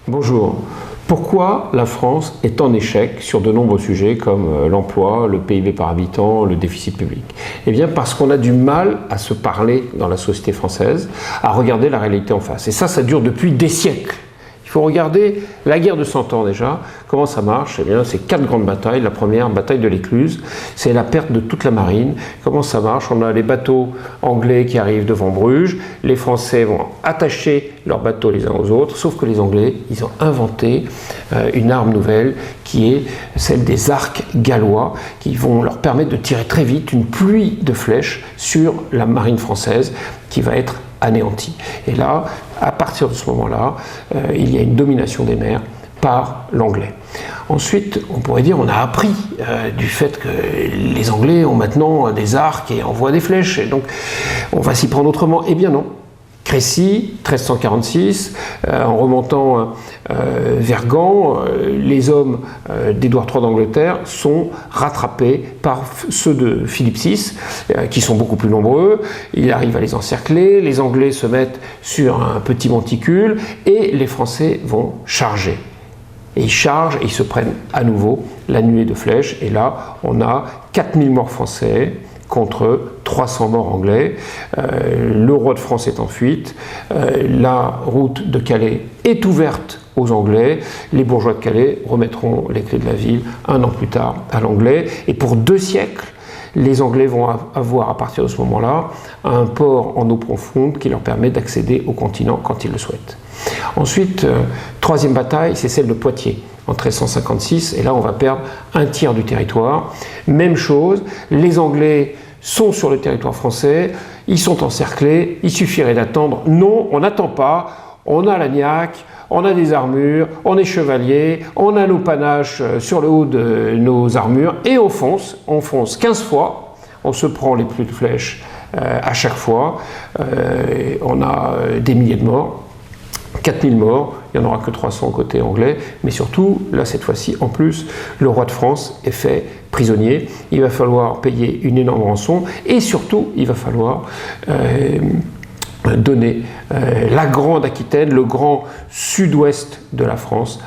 Bonjour. Pourquoi la France est en échec sur de nombreux sujets comme l'emploi, le PIB par habitant, le déficit public? Eh bien parce qu'on a du mal à se parler dans la société française, à regarder la réalité en face. Et ça dure depuis des siècles. Il faut regarder la guerre de 100 ans déjà. Comment ça marche? Eh bien, c'est 4 grandes batailles. La première, bataille de l'Écluse, c'est la perte de toute la marine. Comment ça marche? On a les bateaux anglais qui arrivent devant Bruges. Les Français vont attacher leurs bateaux les uns aux autres, sauf que les Anglais, ils ont inventé une arme nouvelle qui est celle des arcs gallois, qui vont leur permettre de tirer très vite une pluie de flèches sur la marine française qui va être anéantie. Et là, à partir de ce moment-là, il y a une domination des mers par l'anglais. Ensuite, on pourrait dire on a appris du fait que les Anglais ont maintenant des arcs et envoient des flèches, et donc on va s'y prendre autrement. Eh bien non. Crécy, 1346, en remontant vers Gand, les hommes d'Édouard III d'Angleterre sont rattrapés par ceux de Philippe VI, qui sont beaucoup plus nombreux. Il arrive à les encercler, les Anglais se mettent sur un petit monticule et les Français vont charger. Et ils chargent et ils se prennent à nouveau la nuée de flèches. Et là, on a 4000 morts français contre 300 morts anglais. Le roi de France est en fuite. La route de Calais est ouverte aux Anglais. Les bourgeois de Calais remettront les clés de la ville un an plus tard à l'anglais. Et pour 2 siècles, les Anglais vont avoir, à partir de ce moment-là, un port en eau profonde qui leur permet d'accéder au continent quand ils le souhaitent. Ensuite, troisième bataille, c'est celle de Poitiers, en 1356, et là on va perdre un tiers du territoire. Même chose, les Anglais sont sur le territoire français, ils sont encerclés, il suffirait d'attendre. Non, on n'attend pas, on a la niaque, on a des armures, on est chevalier, on a nos panaches sur le haut de nos armures, et on fonce 15 fois, on se prend les pluies de flèches à chaque fois, on a des milliers de morts. 4000 morts, il n'y en aura que 300 côté anglais, mais surtout, là cette fois-ci, en plus, le roi de France est fait prisonnier. Il va falloir payer une énorme rançon et surtout, il va falloir donner la grande Aquitaine, le grand sud-ouest de la France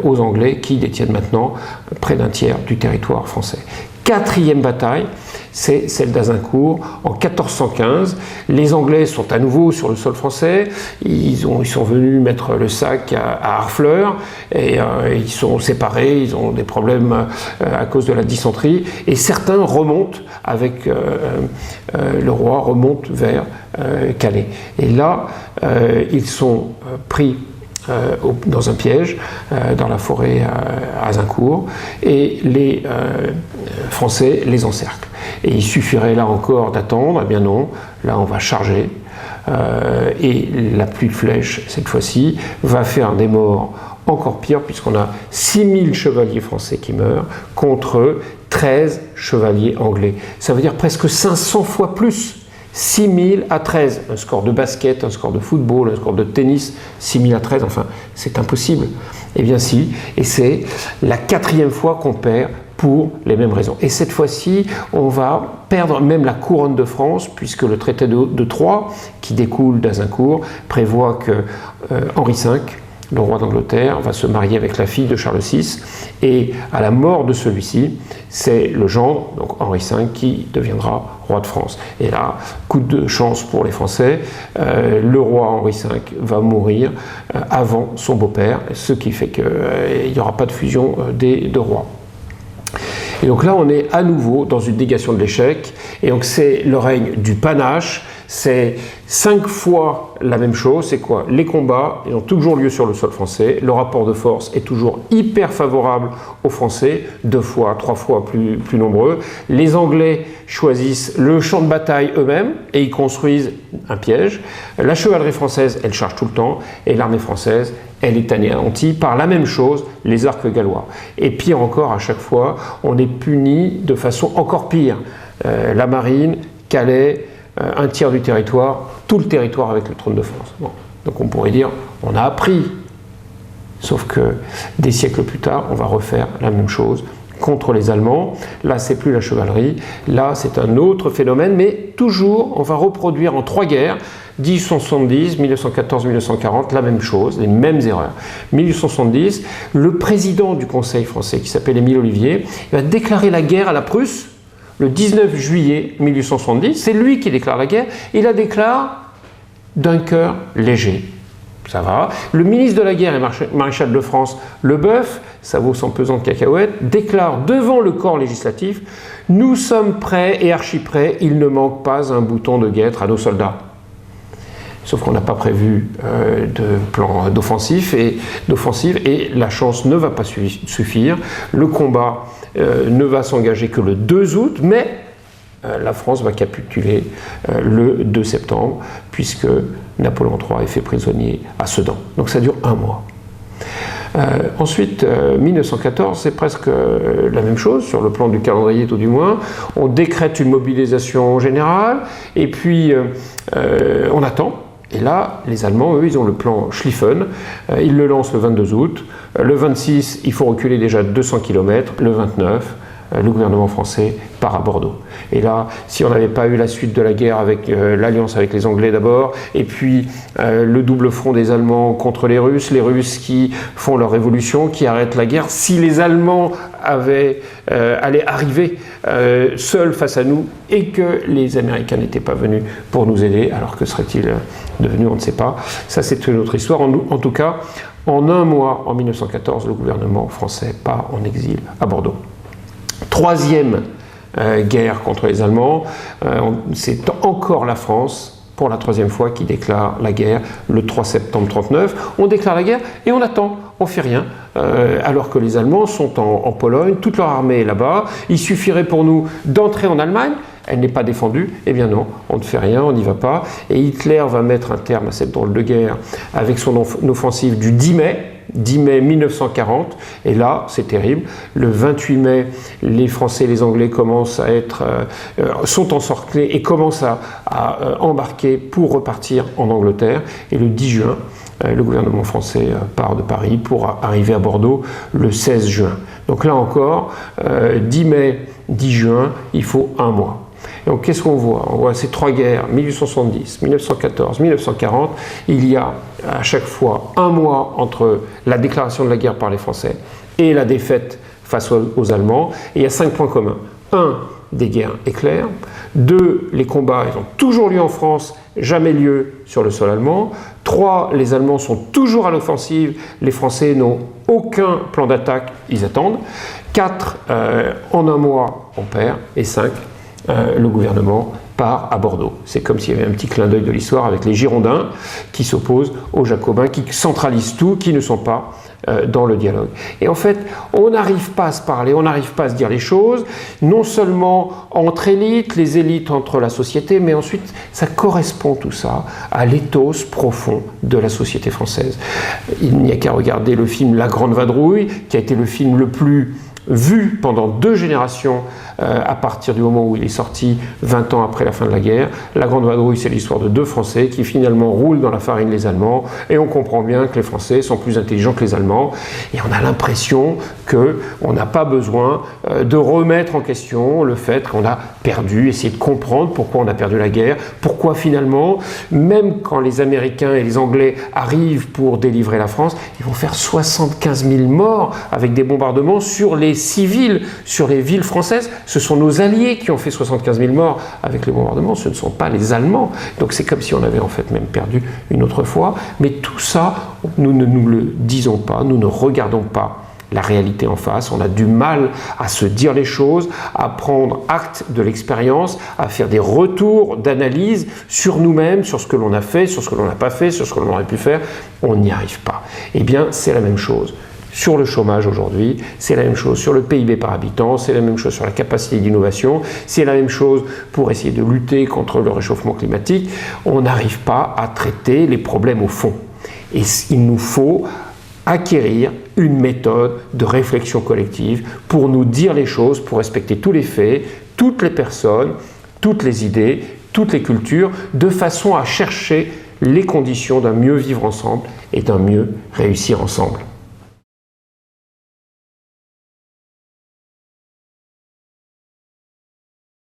aux Anglais qui détiennent maintenant près d'un tiers du territoire français. Quatrième bataille, c'est celle d'Azincourt en 1415. Les Anglais sont à nouveau sur le sol français. Ils sont venus mettre le sac à Harfleur et ils sont séparés. Ils ont des problèmes à cause de la dysenterie. Et certains remontent avec le roi, remontent vers Calais. Et là, ils sont pris dans un piège dans la forêt à Azincourt et les Français les encerclent. Et il suffirait là encore d'attendre. Eh bien non, là on va charger et la pluie de flèches cette fois-ci va faire des morts encore pires puisqu'on a 6000 chevaliers français qui meurent contre 13 chevaliers anglais. Ça veut dire presque 500 fois plus. 6000 à 13, un score de basket, un score de football, un score de tennis, 6000 à 13, enfin, c'est impossible. Eh bien si, et c'est la 4e fois qu'on perd pour les mêmes raisons. Et cette fois-ci, on va perdre même la couronne de France, puisque le traité de Troyes, qui découle d'Azincourt, prévoit que Henri V, le roi d'Angleterre, va se marier avec la fille de Charles VI, et à la mort de celui-ci, c'est le gendre, donc Henri V, qui deviendra roi de France. Et là, coup de chance pour les Français, le roi Henri V va mourir avant son beau-père, ce qui fait qu'il n'y aura pas de fusion des 2 rois. Et donc là, on est à nouveau dans une négation de l'échec, et donc c'est le règne du panache. C'est 5 fois la même chose. C'est quoi? Les combats, ils ont toujours lieu sur le sol français. Le rapport de force est toujours hyper favorable aux Français, 2 fois, 3 fois plus nombreux. Les Anglais choisissent le champ de bataille eux-mêmes et ils construisent un piège. La chevalerie française, elle charge tout le temps, et l'armée française, elle est anéantie par la même chose, les arcs gallois. Et pire encore, à chaque fois, on est puni de façon encore pire. La marine, Calais, un tiers du territoire, tout le territoire avec le trône de France. Bon. Donc on pourrait dire, on a appris, sauf que des siècles plus tard, on va refaire la même chose contre les Allemands. Là, c'est plus la chevalerie, là, c'est un autre phénomène, mais toujours, on va reproduire en 3 guerres, 1870, 1914, 1940, la même chose, les mêmes erreurs. 1870, le président du Conseil français, qui s'appelle Émile Ollivier, va déclarer la guerre à la Prusse le 19 juillet 1870. C'est lui qui déclare la guerre, et il la déclare d'un cœur léger. Ça va. Le ministre de la guerre et maréchal de France, Leboeuf, ça vaut son pesant de cacahuètes, déclare devant le corps législatif « Nous sommes prêts et archi-prêts, il ne manque pas un bouton de guêtre à nos soldats ». Sauf qu'on n'a pas prévu de plan d'offensive et la chance ne va pas suffire. Le combat ne va s'engager que le 2 août, mais la France va capituler le 2 septembre, puisque Napoléon III est fait prisonnier à Sedan. Donc ça dure 1 mois. Ensuite, 1914, c'est presque la même chose, sur le plan du calendrier tout du moins. On décrète une mobilisation générale, et puis on attend. Et là, les Allemands, eux, ils ont le plan Schlieffen. Ils le lancent le 22 août. Le 26, il faut reculer déjà 200 km. Le 29, le gouvernement français part à Bordeaux. Et là, si on n'avait pas eu la suite de la guerre avec l'alliance avec les Anglais d'abord, et puis le double front des Allemands contre les Russes qui font leur révolution, qui arrêtent la guerre, si les Allemands allaient arriver seuls face à nous et que les Américains n'étaient pas venus pour nous aider, alors que serait-il devenu, on ne sait pas. Ça, c'est une autre histoire. En tout cas, en 1 mois, en 1914, le gouvernement français part en exil à Bordeaux. 3e guerre contre les Allemands, c'est encore la France, pour la 3e fois, qui déclare la guerre le 3 septembre 1939. On déclare la guerre et on attend, on ne fait rien, alors que les Allemands sont en Pologne, toute leur armée est là-bas. Il suffirait pour nous d'entrer en Allemagne, elle n'est pas défendue, eh bien non, on ne fait rien, on n'y va pas. Et Hitler va mettre un terme à cette drôle de guerre avec son offensive du 10 mai 1940, et là, c'est terrible. Le 28 mai, les Français et les Anglais commencent à sont encerclés et commencent à embarquer pour repartir en Angleterre. Et le 10 juin, le gouvernement français part de Paris pour arriver à Bordeaux le 16 juin. Donc là encore, 10 mai, 10 juin, il faut 1 mois. Donc qu'est-ce qu'on voit? On voit ces 3 guerres, 1870, 1914, 1940. Il y a à chaque fois 1 mois entre la déclaration de la guerre par les Français et la défaite face aux Allemands. Et il y a 5 points communs. 1, des guerres éclairs. 2, les combats, ils ont toujours lieu en France, jamais lieu sur le sol allemand. 3, les Allemands sont toujours à l'offensive, les Français n'ont aucun plan d'attaque, ils attendent. 4, en 1 mois, on perd. Et 5, le gouvernement part à Bordeaux. C'est comme s'il y avait un petit clin d'œil de l'histoire avec les Girondins qui s'opposent aux Jacobins, qui centralisent tout, qui ne sont pas dans le dialogue. Et en fait, on n'arrive pas à se parler, on n'arrive pas à se dire les choses, non seulement entre élites, les élites entre la société, mais ensuite, ça correspond tout ça à l'éthos profond de la société française. Il n'y a qu'à regarder le film La Grande Vadrouille, qui a été le film le plus vu pendant 2 générations à partir du moment où il est sorti 20 ans après la fin de la guerre. La Grande Vadrouille, c'est l'histoire de 2 Français qui finalement roulent dans la farine les Allemands, et on comprend bien que les Français sont plus intelligents que les Allemands, et on a l'impression qu'on n'a pas besoin de remettre en question le fait qu'on a perdu, essayer de comprendre pourquoi on a perdu la guerre, pourquoi finalement, même quand les Américains et les Anglais arrivent pour délivrer la France, ils vont faire 75 000 morts avec des bombardements sur les civils, sur les villes françaises. Ce sont nos alliés qui ont fait 75 000 morts avec les bombardements, ce ne sont pas les Allemands. Donc c'est comme si on avait en fait même perdu une autre fois. Mais tout ça, nous ne nous le disons pas, nous ne regardons pas la réalité en face. On a du mal à se dire les choses, à prendre acte de l'expérience, à faire des retours d'analyse sur nous-mêmes, sur ce que l'on a fait, sur ce que l'on n'a pas fait, sur ce que l'on aurait pu faire. On n'y arrive pas. Eh bien, c'est la même chose sur le chômage aujourd'hui, c'est la même chose sur le PIB par habitant, c'est la même chose sur la capacité d'innovation, c'est la même chose pour essayer de lutter contre le réchauffement climatique. On n'arrive pas à traiter les problèmes au fond. Et il nous faut acquérir une méthode de réflexion collective pour nous dire les choses, pour respecter tous les faits, toutes les personnes, toutes les idées, toutes les cultures, de façon à chercher les conditions d'un mieux vivre ensemble et d'un mieux réussir ensemble.